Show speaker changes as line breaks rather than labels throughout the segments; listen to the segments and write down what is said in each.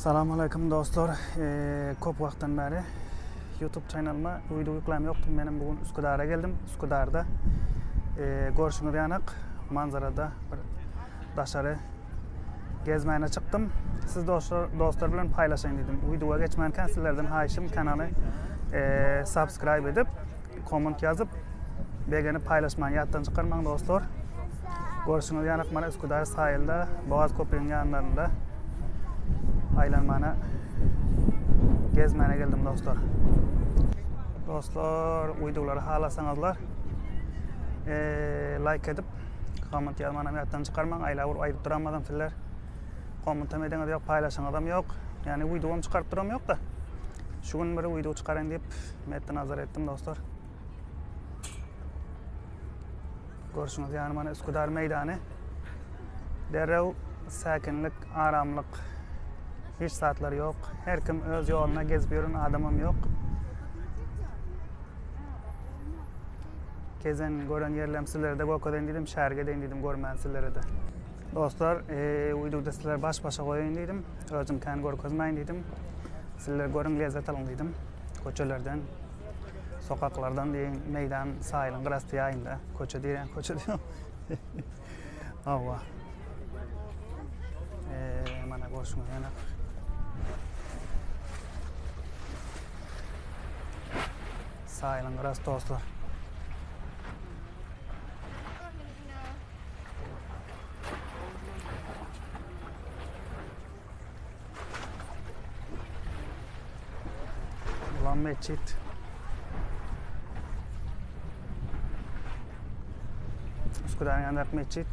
Assalomu alaykum do'stlar. Ko'p vaqtdan beri YouTube kanalıma video yuklam yo'qdi. Men bugun Üsküdar'a geldim. Üsküdar'da görüşünüz yanık manzarada bir dışarı gezmeye çıktım. Siz dostlar bilen paylaşayım dedim. Videoya geçmeden sizlerden hayışım kanalı subscribe edip comment yazıp beğenip paylaşmayı yattan çıkarmayın dostlar. Görüşünüz yanık bana Üsküdar sahilde Boğaz Köprü'nün yanlarında aylanmana gezmene geldim dostlar. Dostlar videoları halasanızlar like edip comment yazmana yattan çıkarmayın. Ayıp duramadım sizler. Comment etmeden yok, paylaşan adam yok. Yani videomu çıkarıp duram yok da. Şu gün bir video çıkarayım deyip metten nazar ettim dostlar. Görüşünüz yani bana Üsküdar meydanı. Derrev sakinlik, aramlık. Hiç saatleri yok. Her kim öz yoluna gezip yürün, adamım yok. Gezen, gören yerlerim sizlere de gökeden dedim, şehirge dedim, görmeyen sizlere de. Dostlar, videoda sizler baş başa koyun dedim. Özüm kendi görkezmeyin dedim. Sizler görün, lezzet alın dedim. Köçelerden, sokaklardan deyin, meydan, sahilin, kırastı yayında. Köçe diyen, köçe diyor. Allah. Bana görüşmek üzere. Sahilin kırastı dostlar. Ulan mescit. Üsküdar'ın yanındaki mescit.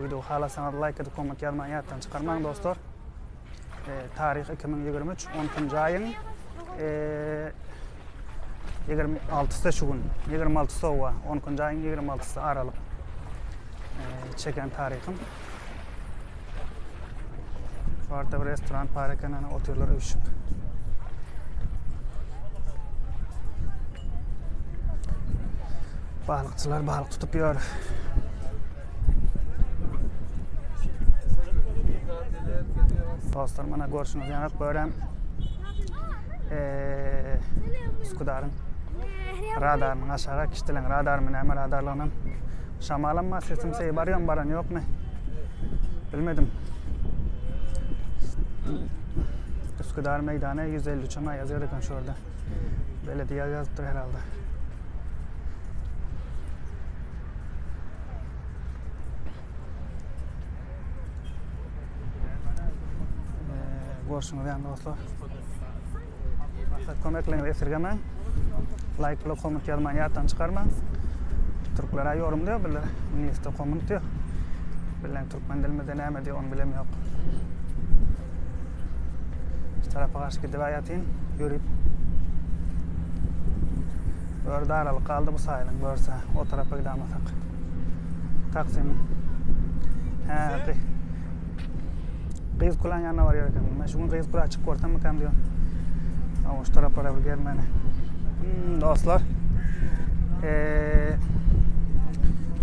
Video halasanız like edip comment yazmayı yattan çıkarmayın dostlar. Tarih 2023 10. ayın 26'sı şu gün. 26'sı ova. 10. ayın 26'sı Aralık. Çeken tarihim. Şu arada bir restoran parken oturuyorlar üşüp. Balıkçılar balık tutup yiyor. Dostlar bana görüşünüz yanık böyle Üsküdar'ın radarının aşağı kiştilen radarımın hemen radarlarının şamalanma sesim seyi barıyorum baran yok mu? Bilmedim. Üsküdar meydanı 150 çama yazıyorduk şurada. Belediye yazıptır herhalde. Görüşünüz yanık dostlar. Kömeklerini esirgemeyin. Like ile comment yazmayı yattan çıkarmayın. Türklere yorum diyor, bilir. İngilizce comment diyor. Bilen Türkmen dilinde ne diyor onu bilem yok. Şu tarafa karşı gidip ayatayım, yürüyüp. Böyle aralık kaldı bu sahilin, görse o tarafa gidemezsek. Taksim. Kıyız kulan yanına var yerken. Ben şu gün kıyız kulağı açık kortan mı kan diyor. Ama şu taraflara bir gelmeni. Dostlar.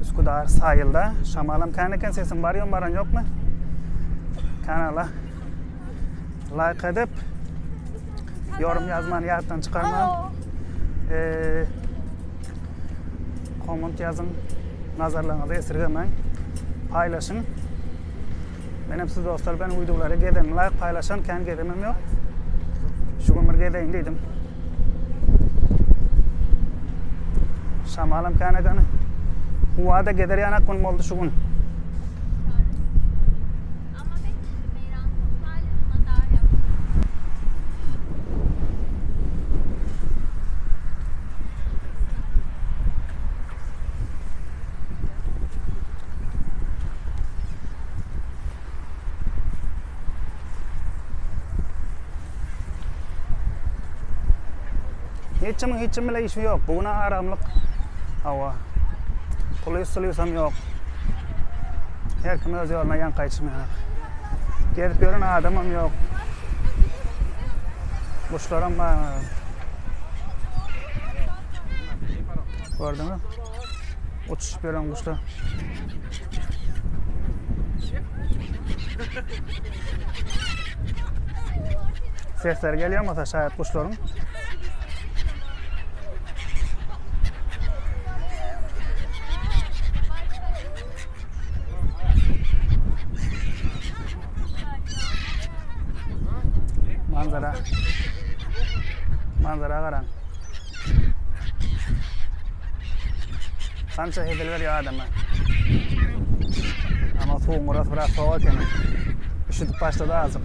Üsküdar sahilde. Şamalım kanıken sesim varıyor mu varan yok mu? Kanala like edip yorum yazmanı yattan çıkarmayın. Comment yazın. Nazarlarınızı esirgemeyin. Paylaşın. Benim siz dostlar ben videoları gidin like paylaşın. Kendi gidimim yok. Şu gün bir gideyim dedim. Şamalım kanıkanı. Huvada gider yanak gün oldu şu gün. Hiç bile işi yok. Bugün aramlık hava. Polis yok. Her kim öz yoluna yan kaçmıyor. Gelip görün adamım yok. Kuşlarım var. Gördün mü? Uçuşup gören kuşlar. Sesler geliyor mu şayet kuşların? Manzara qaran. Qancha hidil veriyor adamlar. Ama soğuk orası biraz soğuk ekan. Üşütüp başladı azık.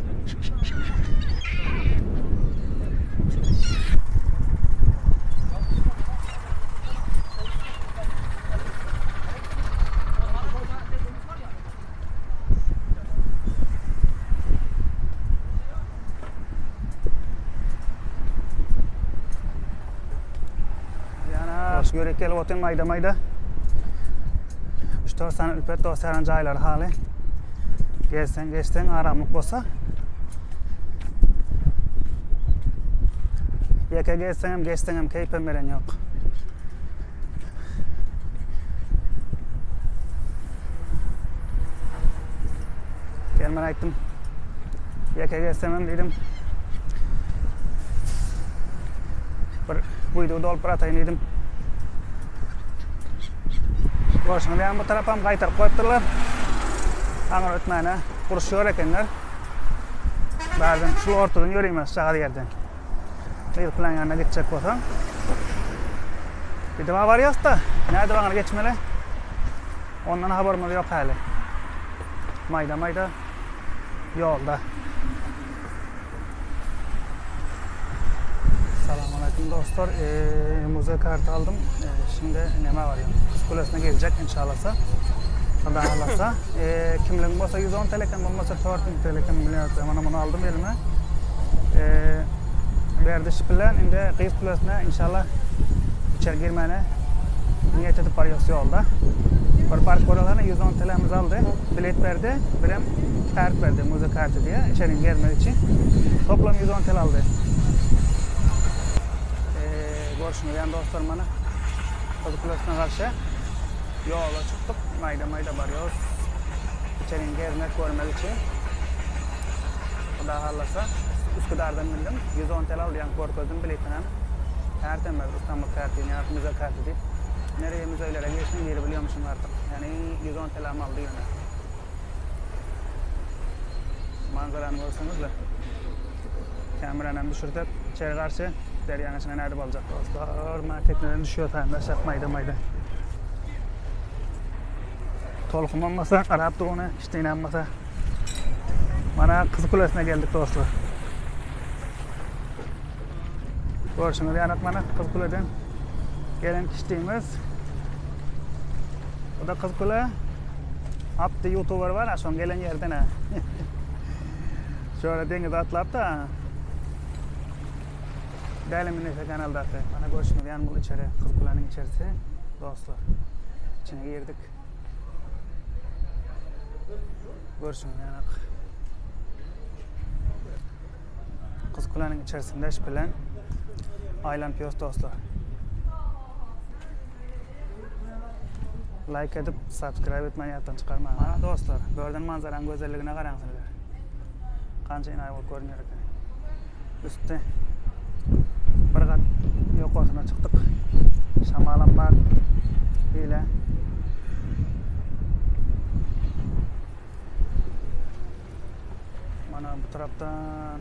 Görek kelip oten mayda. 3-4 sene ülpet dostlaran joylar hali. Geçsen aramlık bolsa. Yeke geçsen hem keyfim veren yok. Gelmen aytdım. Yeke geçsem hem dedim. Bir buydu dolp atayın dedim. Boşuna bu tarafa ham qaytarib qo'yibdilar. Аңыр o'tmani qurishyor ekanlar. Ba'zan shu o'rtadan yuraymiz shahar yerdan. Qiyil qilingandan ketchak bo'lsam. Bir de var yo'qda. Nerede bana geçmeli? Ondan haberimiz yok hali. Mayda yolda. Selamünaleyküm dostlar. Müze kartı aldım. Şimdi neme var ya? Kız Kulesi'ne gelecek inşallah. Xudo xolasa. Kimlik bo'lsa 110 TL, bo'lmasa 4 TL biliyorsunuz. Mana bunu aldım elime. Berdiş bilan endi Kız Kulesi'ne inşallah içeri girmeni niyet edip varıyoruz yolda. Bir park oralarına 110 TL'miz aldı. Bilet verdi. Bir hem kart verdi. Müze kartı diye. İçeri girmek için. Toplam 110 TL aldı. Görüşünüz yani dostlar bana. Kız Kulesi'ne karşı yola çıktık. Mayda varıyoruz. İçeri gezmek, görmek için. Xudo xolasa Üsküdar'dan bindim. 110 TL aldı yani korkuzun biletini. Tertemiz İstanbul kartı, yani müze kartı deyip. Nereye müzelere geçtiğini yeri biliyormuşum artık. Yani 110 TL aldı yine. Manzaranı görürsünüz de. Kameranı düşürtüp içeri karşı deryanın içine nerede olacak dostlar. Tekneden düşüyor tane şak mayda. Tolkun olmasa, Arap doğunu işte inanmasa. Bana Kız Kulesi'ne geldik dostlar. Görüşünüz yani bana Kız Kule'den gelen kişiliğimiz. O da Kız Kule. Hapta YouTuber var, son gelen yerden ha. Şöyle denize atlayıp da Delimin ise kanalda bana görüşünüz yani bu içeri Kız Kule'nin içerisi dostlar. İçine girdik. Görüşünüz yani Kız Kule'nin içerisinde iş bilen aylanıyoruz dostlar. Like edip subscribe etmeyi yattan çıkarmayın. Ha dostlar, gördüğün manzaranın güzelliğine qarangsizlar. Qancha inay bo'lib ko'rinyor ekan. Üstte bir qat yuqorisine çıktık. Şamalan var. Hile. Mana bu taraftan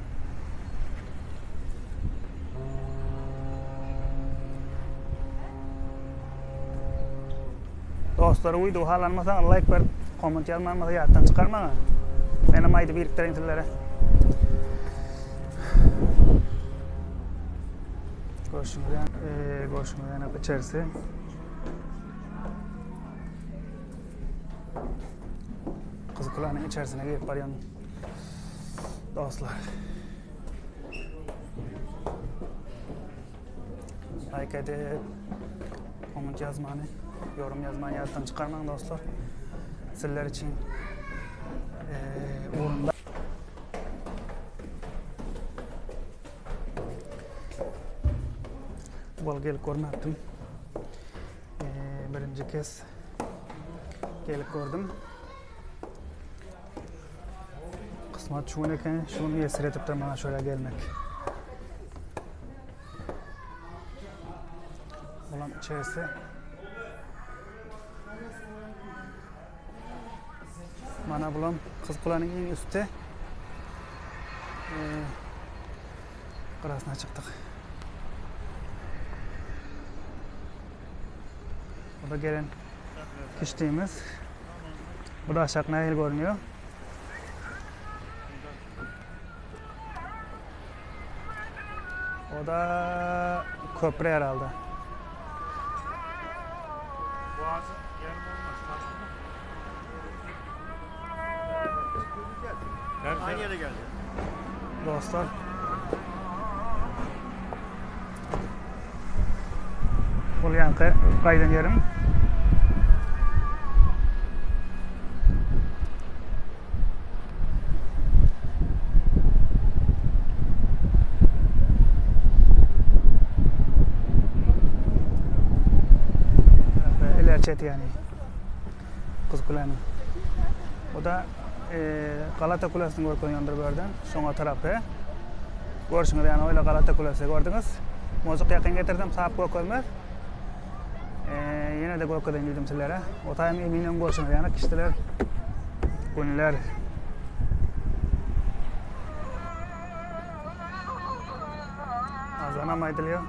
dostlar uydu halanmasa like ver, comment yazmamasa yattan çıkarma. Benim aydı biriktirin sizlere. Görüşünüz yani içerisi. Kız Kule'nin içerisine girip varıyorum dostlar. Like edip comment yazmanı, yorum yazmanı yattan çıkarmayın dostlar. Sizler için uğrunda. Bu gelip görmedim. Birinci kez gelip gördüm. kısmet şunu eken, şunu yesir etip de bana şöyle gelmek. Bulan içerisi. Mana bulan Kız Kule'nin en üstü. Qırasına çıktık. Burada gelen kişliğimiz. Burada aşağı nehir görünüyor. O da köprü herhalde.
Boğazı yarım olmaz. Aynı yere geldi.
Dostlar. Bu yankı kaydan yerim. İlerçet yani. Kız Kule'nin. O da Galata Kulesi'ni görken yondur gördüm. Şoňa tarapy. Görüşüňiz ýany öyle Galata Kulesi gördüňiz. Mozuq ýakyn getirdim, sap gökölmer. Ýene de gökeden ýürdüm sizlere. O taýym eminem görüşüňiz ýany kişiler, günler. Azan nam aýdylýar.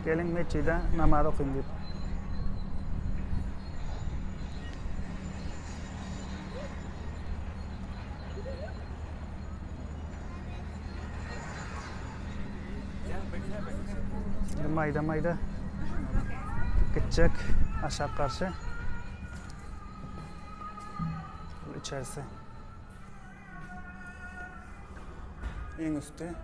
Gelin meçide namaz okuyun diýip. Mayda gidecek aşağı karşı. İçerisi. En üstü.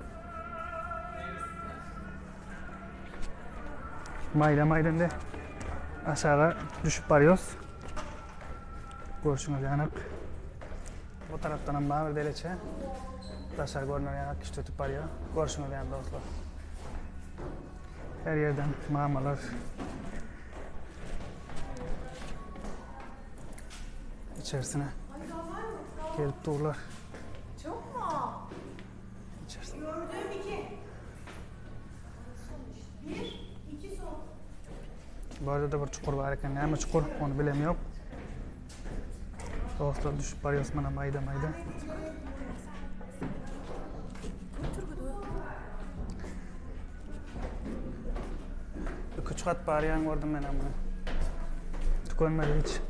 Maydan de aşağı düşüp varıyoruz. Görüşünüz yanık. Bu taraftan ama bir deliçe. Taşlar görünür yanık işte ötüp varıyor. Görüşünüz yanık dostlar. Her yerden mağmalar. İçerisine gelip dururlar.
Çok mu?
İçerisine.
Gördüğüm iki. İki son.
Bu arada da bir çukur var eken. Neyme çukur onu bilemiyorum. Dostlar düşüp varıyoruz bana mayda. Küçük at bariyan gördüm ben ama. Tükönmedi hiç.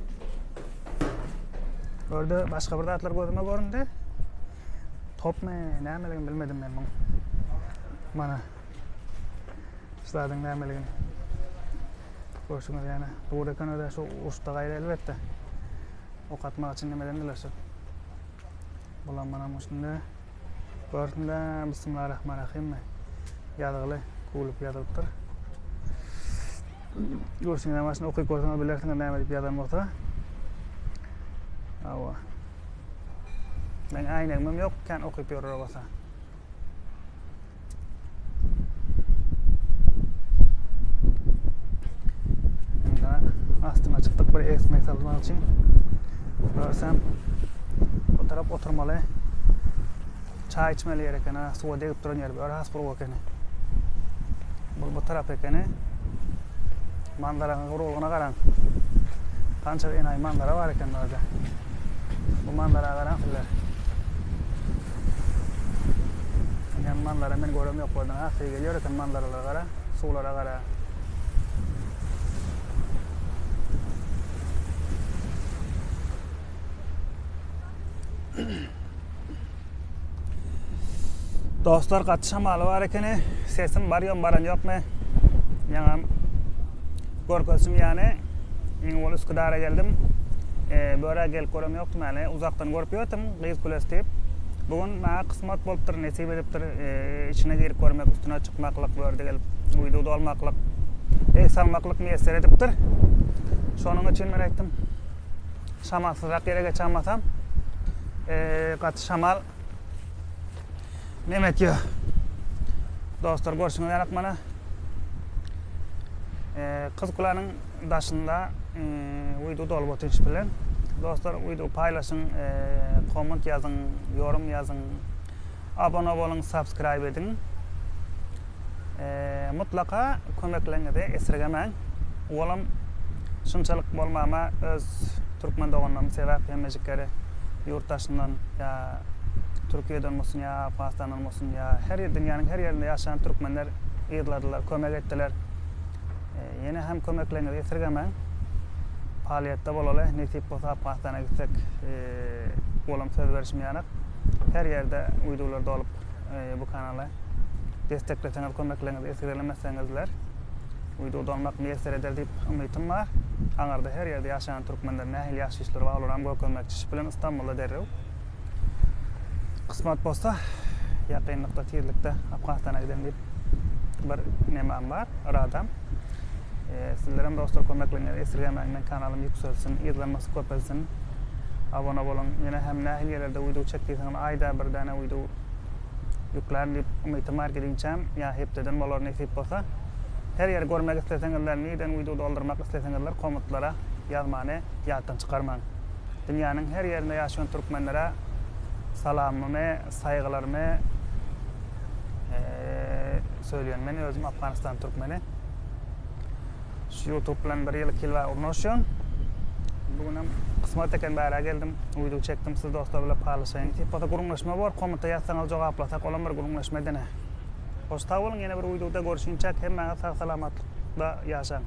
Orada başka bir atlar gözüme göründü. Top mu? Nämeligini bilmedim ben bunu. Mana. Şulardan nämeligini. Görüşüňiz ýany. Bu ekan öde şu usta gaýry elbetde. Ok atmak için nemeden dilerse. Bulan mana şunda. Gördüm Bismillahirrahmanirrahim. Ýadygy kulup ýadypdyr. Görüşüňiz näme okuýup görseňiz bilersiňiz näme diýip ýazanmokda. Awa. Men aýnagym ýok, kan okuýup ýörer bolsa. Astyna çıktık bir ekmek almak için. Görsem o taraf oturmalı. Çay içmeli yer ekene, suwa degip duran yer. Öyle has bulup ekene. Bu taraf ekene. Manzaranyň gurulgyna garaň. Kança enay manzara bar eken orada. Bu manzaraya garaň sizler. Yani manzara men görem ýok boldan. Asy gelýär eken manzaralara gara, suwlara gara. Dostlar gaty şamaly bar ekeni, sesim barýan baran ýokmy? Ýaňam görkezim ýany ol Üsküdar'a geldim. Böyle gelip görem ýokdy many, uzakdan görüp ýötüm, Gyz Kulesi diýip. Bugün maňa kysmat bolupdyr, nesip edipdir, içine girip görmek, üstüne çykmaklyk börde gelip, uýduda olmaklyk, salmaklyk meýesser edipdir. Şonuň üçin men aýtdym, şamalsyzrak ýere geçenmasam, gaty şamal nemetýär. Dostlar görüşüňiz ýarak mana. Kız Kule'nin daşında uydu dolup oturuş bilen Dostlar, video paylaşın, comment yazın, yorum yazın, abone olun, subscribe edin. Mutlaka kömeklerinizi esirgemeň. Olam şunçalyk bolmama öz türkmen doganlarym sebäp hemmejikleri yurttaşyndan ya Türkiýeden bolsun ya Pakistandan bolsun ya her dünýäniň her ýerinde ýaşaýan türkmenler ýygladylar, kömek etdiler. Ýene hem kömeklerinizi esirgemeň. Faaliyette bolaly, nesip bolsa Pakistana gitsek, olam söz berişmeýänek. Her ýerde uydular dolup bu kanaly destekleseňiz, kömeklerinizi esirgemeseňizler, uydu dolmak meýser eder diýip umytym bar. Aňarda her ýerde ýaşaýan türkmenler nähili ýaşy işleri bar, olam kömekçi bilen İstanbulda derrew. Kısmat bolsa ýakynlykda tezlikde Afganistana giden diýip bir nemem bar, radam. Sizlerem dostlar kömeklerinizi esirgemeň, men kanalymy ýükselsin, izlenmesi köpelsin. Abone bolun. Ýene hem nähili ýerlerde uydu çekdiňiz, aýda bir däne uydu ýüklärin diýip umytym bar gidinçem, ýa hepdeden bolar nesip bolsa. Her ýeri görmek isteseňizler, neden uydu doldurmak isteseňizler, kommentlara ýazmany ýatdan çykarmaň. Dünýäniň her ýerinde ýaşaýan türkmenlere salamymy, saýgylarymy söýleýän. Men özüm Afganistan türkmeni. Şu YouTube bilen bir ýyl kilwa urnaşýan. Bugün hem kısmet eken bära geldim, uydu çekdim, siz dostlar bilen paylaşaýyn. Tipata gurulmaşma bar, kommenta ýazsaňyz jogaplasak, olam bir gurulmaşma dene. Hoş sag bolun, ýene bir uyduda görüşünçek, hemmäňe sag salamatlykda ýaşaň.